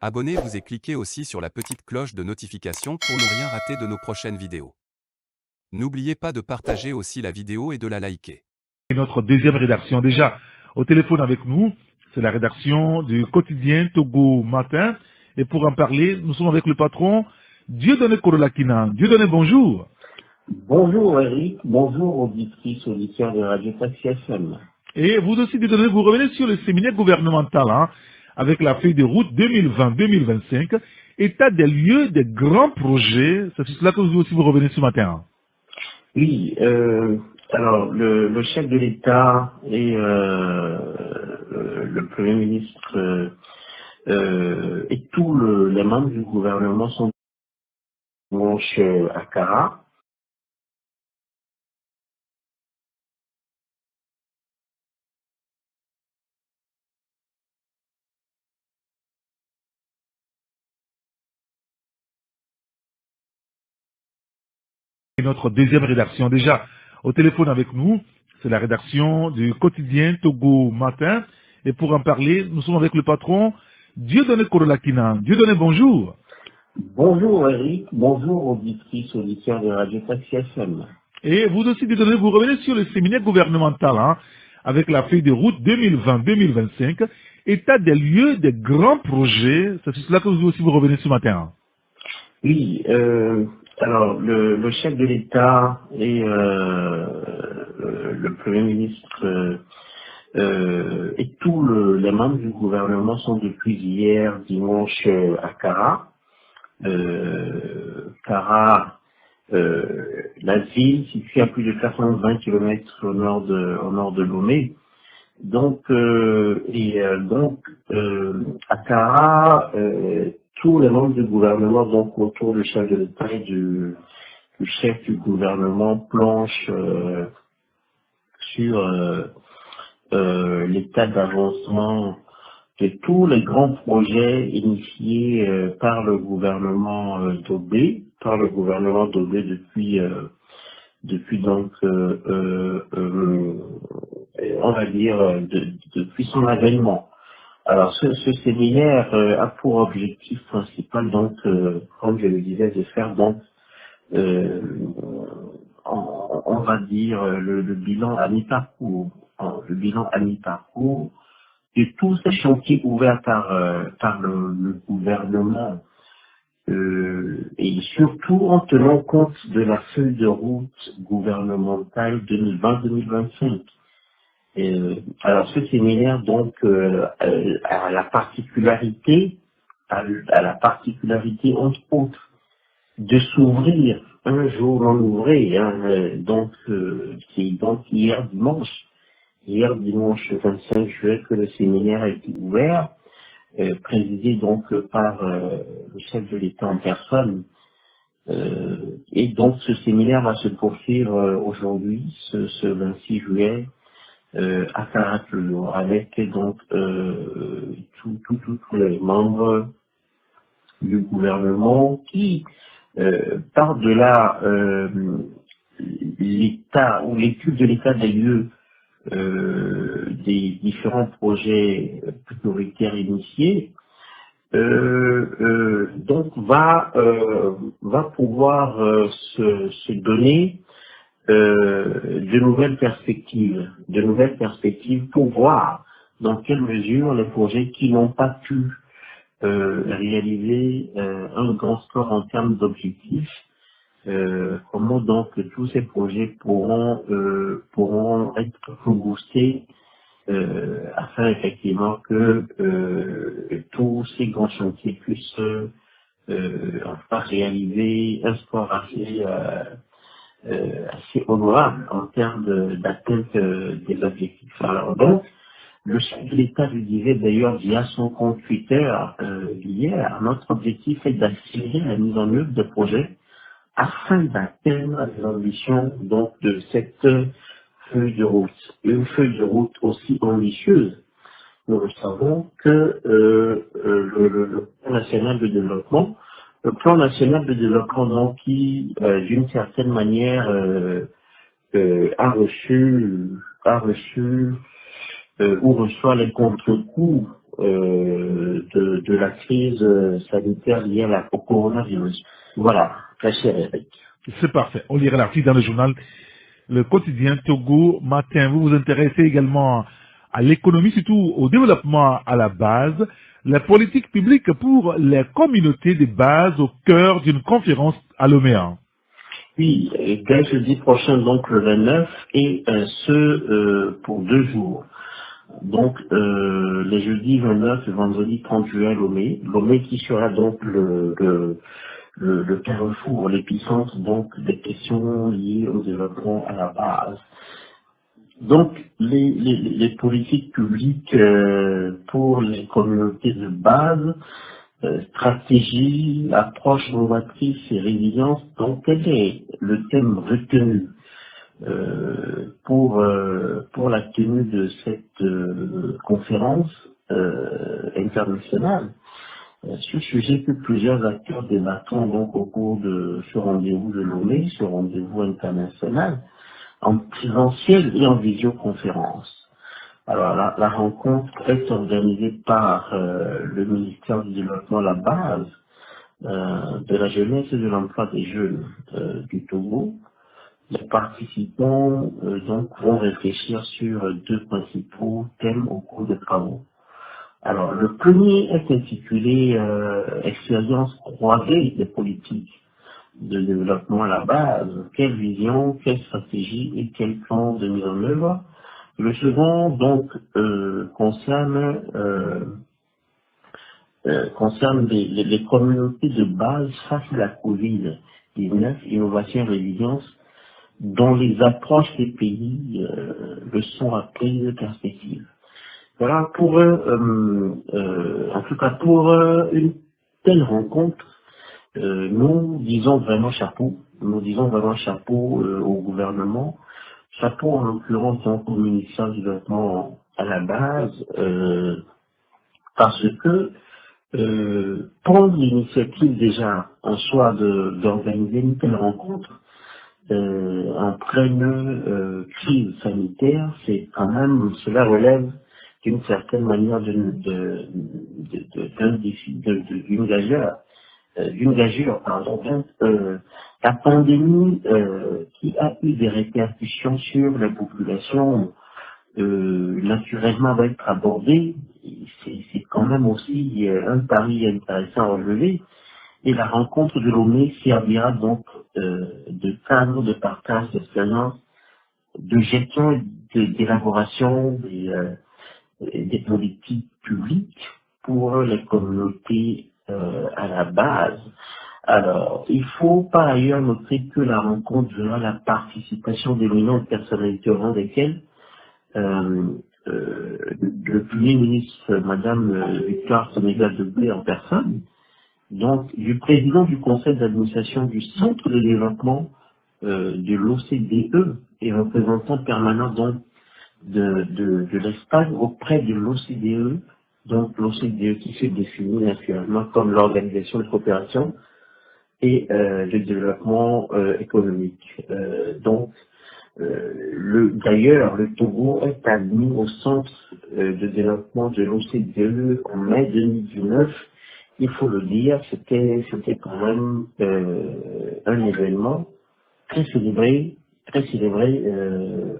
Abonnez-vous et cliquez aussi sur la petite cloche de notification pour ne rien rater de nos prochaines vidéos. N'oubliez pas de partager aussi la vidéo et de la liker. Et notre deuxième rédaction, déjà au téléphone avec nous, c'est la rédaction du quotidien Togo Matin. Et pour en parler, nous sommes avec le patron Dieudonné Korolakina. Dieudonné, bonjour. Bonjour Eric, bonjour auditrices, auditeurs de Radio Taxi FM. Et vous aussi, Dieudonné, vous revenez sur le séminaire gouvernemental avec la feuille de route 2020-2025, état des lieux des grands projets. C'est sur cela que vous aussi vous revenez ce matin. Oui, alors le chef de l'État et le Premier ministre et tous les membres du gouvernement sont dimanche à Cara. Et notre deuxième rédaction, déjà au téléphone avec nous, c'est la rédaction du quotidien Togo Matin. Et pour en parler, nous sommes avec le patron Dieudonné Korolakina. Dieudonné, bonjour. Bonjour Eric, bonjour auditrices, auditeurs de Radio Taxi FM. Et vous aussi, Dieudonné, vous revenez sur le séminaire gouvernemental avec la feuille de route 2020-2025, état des lieux des grands projets. C'est sur cela que vous aussi vous revenez ce matin. Oui, alors le chef de l'État et le Premier ministre et tous les membres du gouvernement sont depuis hier dimanche à Cara. Cara, la ville située à plus de 420 km au nord de Lomé. Donc, à Cara, tous les membres du gouvernement, donc autour du chef de l'État et du chef du gouvernement, planchent sur l'état d'avancement de tous les grands projets initiés par le gouvernement Dobé, depuis donc on va dire depuis son avènement. Alors ce séminaire a pour objectif principal donc comme je le disais de faire donc on va dire le bilan à mi-parcours, de tous ces chantiers ouverts par le gouvernement et surtout en tenant compte de la feuille de route gouvernementale 2020-2025. Alors ce séminaire donc a la particularité entre autres de s'ouvrir un jour non ouvré, c'est donc hier dimanche 25 juillet que le séminaire a été ouvert, présidé donc par le chef de l'État en personne. Et donc ce séminaire va se poursuivre aujourd'hui, ce 26 juillet, à Caracullo, avec donc tous les membres du gouvernement qui, par-delà l'état ou l'étude de l'état des lieux des différents projets prioritaires initiés, donc va pouvoir se donner de nouvelles perspectives pour voir dans quelle mesure les projets qui n'ont pas pu réaliser un grand score en termes d'objectifs, comment donc tous ces projets pourront être boostés afin effectivement que tous ces grands chantiers puissent enfin réaliser un score assez honorable en termes d'atteinte des objectifs. Alors donc, le chef de l'État lui disait d'ailleurs via son compte Twitter hier, notre objectif est d'accélérer la mise en œuvre des projets afin d'atteindre les ambitions donc de cette feuille de route. Une feuille de route aussi ambitieuse. Nous le savons que le plan national de développement donc qui d'une certaine manière a reçu ou reçoit les contre-coups de la crise sanitaire liée au coronavirus. Voilà, très cher Eric. C'est parfait. On lira l'article dans le journal Le Quotidien Togo Matin. Vous vous intéressez également à l'économie, surtout au développement à la base, la politique publique pour les communautés de base au cœur d'une conférence à Lomé. Oui, dès jeudi prochain, donc le 29, et pour 2 jours. Donc, les jeudis 29 et vendredi 30 juin à Lomé. Lomé qui sera donc le carrefour, l'épicentre donc des questions liées au développement à la base. Donc, les politiques publiques pour les communautés de base, stratégie, approche novatrice et résilience, donc quel est le thème retenu pour la tenue de cette conférence internationale? Ce sujet que plusieurs acteurs débattront donc au cours de ce rendez-vous de Lomé, ce rendez-vous international, en présentiel et en visioconférence. Alors la rencontre est organisée par le ministère du Développement à la base de la jeunesse et de l'emploi des jeunes du Togo. Les participants donc vont réfléchir sur 2 principaux thèmes au cours des travaux. Alors le premier est intitulé Expérience croisée des politiques de développement à la base. Quelle vision, quelle stratégie et quel plan de mise en œuvre? Le second, donc, concerne les communautés de base face à la Covid-19, innovation et résilience, dont les approches des pays le sont à prise de perspective. Voilà, en tout cas, pour une telle rencontre, nous disons vraiment chapeau. Nous disons vraiment chapeau au gouvernement. Chapeau en l'occurrence donc au ministère du Développement à la base, parce que prendre l'initiative déjà en soi d'organiser une telle rencontre en pleine crise sanitaire, c'est quand même, cela relève d'une certaine manière d'une gageure, pardon. Donc, la pandémie qui a eu des répercussions sur la population, naturellement va être abordée. C'est quand même aussi un pari intéressant à relever. Et la rencontre de Lomé servira donc de cadre de partage d'expérience, de gestion et d'élaboration des politiques publiques pour les communautés à la base. Alors, il faut par ailleurs noter que la rencontre verra la participation d'éminentes personnalités au rang desquelles le Premier ministre, Madame Victoire Sénégal-Debré en personne, donc du président du conseil d'administration du Centre de développement de l'OCDE et représentant permanent donc de l'Espagne auprès de l'OCDE, donc l'OCDE qui se définit naturellement comme l'organisation de coopération et de développement économique. D'ailleurs, le Togo est admis au centre de développement de l'OCDE en mai 2019. Il faut le dire, c'était quand même un événement très célébré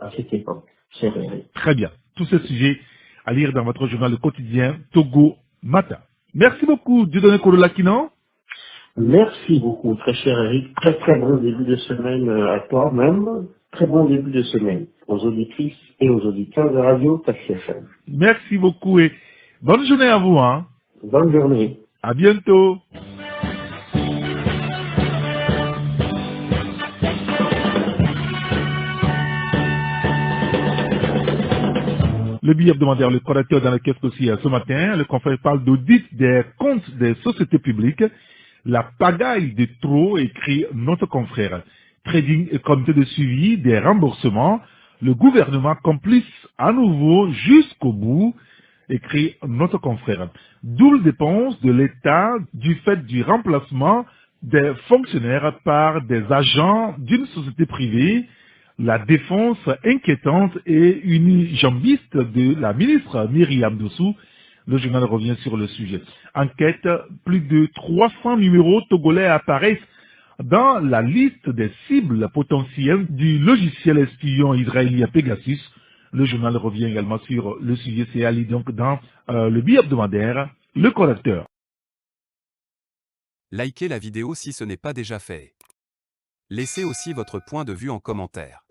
à cette époque. C'est vrai. Très bien. Tous ces sujets à lire dans votre journal Le Quotidien Togo Matin. Merci beaucoup, Dieudonné Kodolakinan. Merci beaucoup, très cher Eric. Très très bon début de semaine à toi-même. Très bon début de semaine aux auditrices et aux auditeurs de Radio Taxi FM. Merci beaucoup et bonne journée à vous. Hein. Bonne journée. À bientôt. Le billet hebdomadaire, le correcteur dans le kiosque aussi ce matin. Le confrère parle d'audit des comptes des sociétés publiques. La pagaille de trop, écrit notre confrère. Trading et comité de suivi des remboursements. Le gouvernement complice à nouveau jusqu'au bout, écrit notre confrère. Double dépense de l'État du fait du remplacement des fonctionnaires par des agents d'une société privée. La défense inquiétante et unijambiste de la ministre Myriam Dossou Le journal revient sur le sujet. Enquête, plus de 300 numéros togolais apparaissent dans la liste des cibles potentielles du logiciel espion israélien Pegasus. Le journal revient également sur le sujet. C'est Ali donc dans le billet hebdomadaire, le correcteur. Likez la vidéo si ce n'est pas déjà fait. Laissez aussi votre point de vue en commentaire.